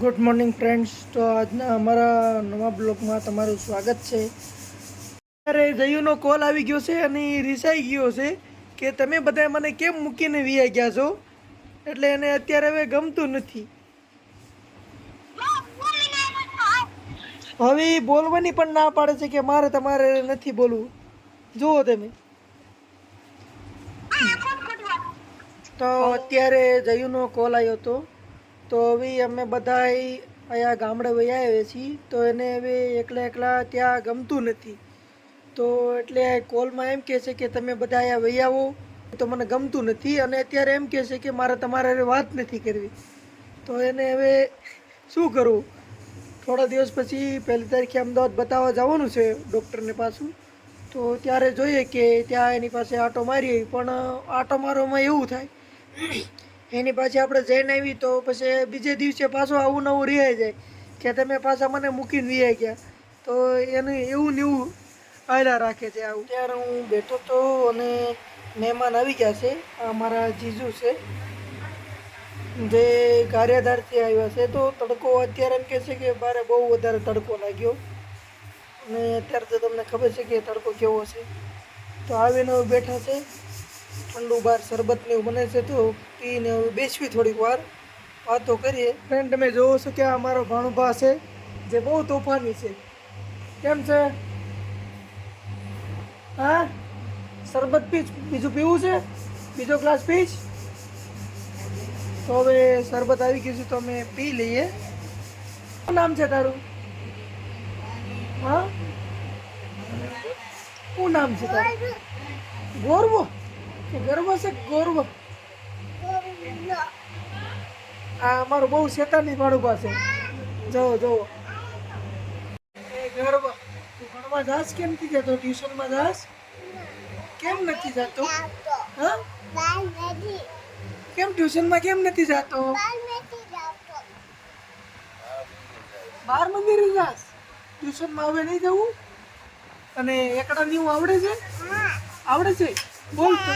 Good morning friends. તો આજના અમારા નવા બ્લોગમાં તમારું સ્વાગત છે. અત્યારે જયુનો કોલ આવી ગયો છે અને રિસાઈ ગયો છે કે તમે બધા મને કેમ મૂકીને વી ગયા છો, એટલે એને અત્યારે હવે ગમતું નથી. હવે બોલવાની પણ ના પાડે છે કે મારે તમારે નથી બોલવું. જુઓ તમે. તો અત્યારે જયુનો કોલ આવ્યો હતો, તો હવે અમે બધા અહીંયા ગામડે વહી આવ્યા છીએ. તો એને હવે એકલા ત્યાં ગમતું નથી. તો એટલે કોલમાં એમ કહે છે કે તમે બધા અહીંયા વહી આવો, તો મને ગમતું નથી. અને અત્યારે એમ કહે છે કે મારે તમારે વાત નથી કરવી. તો એને હવે શું કરવું? થોડા દિવસ પછી 1 તારીખે અમદાવાદ બતાવવા જવાનું છે ડૉક્ટરને પાછું. તો ત્યારે જોઈએ કે ત્યાં એની પાસે આટો મારીએ. પણ આટો મારવામાં એવું થાય, એની પાછી આપણે જઈને આવી તો પછી બીજે દિવસે પાછો આવું નવું રહી જાય કે તમે પાછા મને મૂકીને વી ગયા. તો એને એવું ને એવું આયલા રાખે છે. આવું ત્યારે હું બેઠો તો અને મહેમાન આવી ગયા છે. આ મારા જીજુ છે જે ગારિયાધારથી આવ્યા છે. તો તડકો અત્યારે એમ કહે છે કે બારે બહુ વધારે તડકો લાગ્યો, અને અત્યારે તો તમને ખબર છે કે તડકો કેવો છે. તો આવીને બેઠા છે, ઠંડુ બહાર શરબત ને એવું બને છે, તો પીને બેસવી થોડીક વાર વાતો કરીએ. ફ્રેન્ડ, તમે જોવો છો કે આ અમારો ભાણુભા છે જે બહુ તોફાની છે. કેમ છે? હા, શરબત પીચ? બીજું પીવું છે? બીજો ગ્લાસ પીચ? તો હવે શરબત આવી ગયું છે તો અમે પી લઈએ. શું નામ છે તારું? હા, શું નામ છે તારું? ગોરવો કે ગર્વ છે? ગોરવ. આ અમારું બહુ શેતાની ભાણુભા છે. જોવો જોવો. એ ગર્વ, તું ભણવા જાસ કેમ નથી જતો? ટ્યુશનમાં જાસ કેમ નથી જતો? હા, કેમ ટ્યુશનમાં કેમ નથી જતો? 12 મંદિરે જાસ, ટ્યુશનમાં હવે નહીં જવું? અને એકડા ની આવડે છે? આવડે છે? બોલ તો.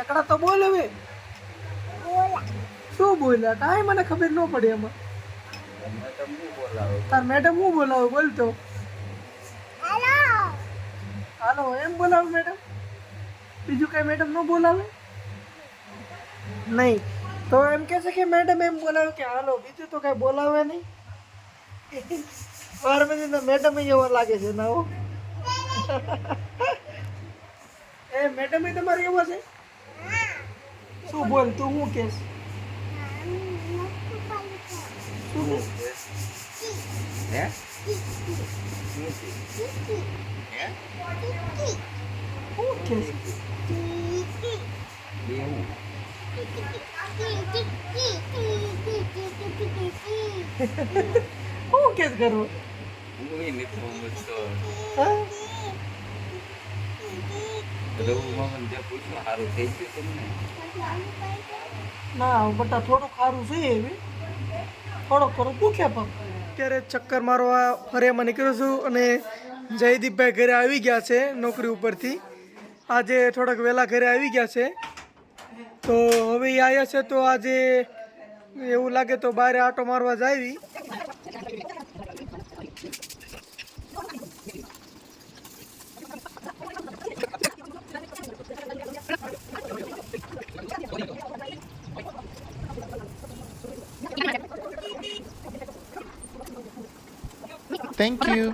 એકડા તો બોલ હવે. શું બોલ્યા? કાંઈ મને ખબર ન પડે એમાં. તાર મેડમ હું બોલાવું? બોલ તો. હાલો એમ બોલાવે મેડમ? બીજું કઈ મેડમ ન બોલાવે? નહીં. તો એમ કે છે કે મેડમ એમ બોલાવે કે હાલો, બીજું તો કઈ બોલાવે નહીં. 12 મહિના મેડમ એવા લાગે છે ના? હો એ મેડમ તમારે એવો છે? શું બોલ તું? હું કેસ? શું હે? હું કેસ? હું કેસ કરું? ના બટા, થોડુંક સારું છે એવી, થોડોક ભૂખ્યા પગ. અત્યારે ચક્કર મારવા ફરિયામાં નીકળ્યો છું અને જયદીપભાઈ ઘરે આવી ગયા છે નોકરી ઉપરથી. આજે થોડાક વહેલા ઘરે આવી ગયા છે. તો હવે એ આવ્યા છે તો આજે એવું લાગે તો બહાર આટો મારવા જાવી. Thank you.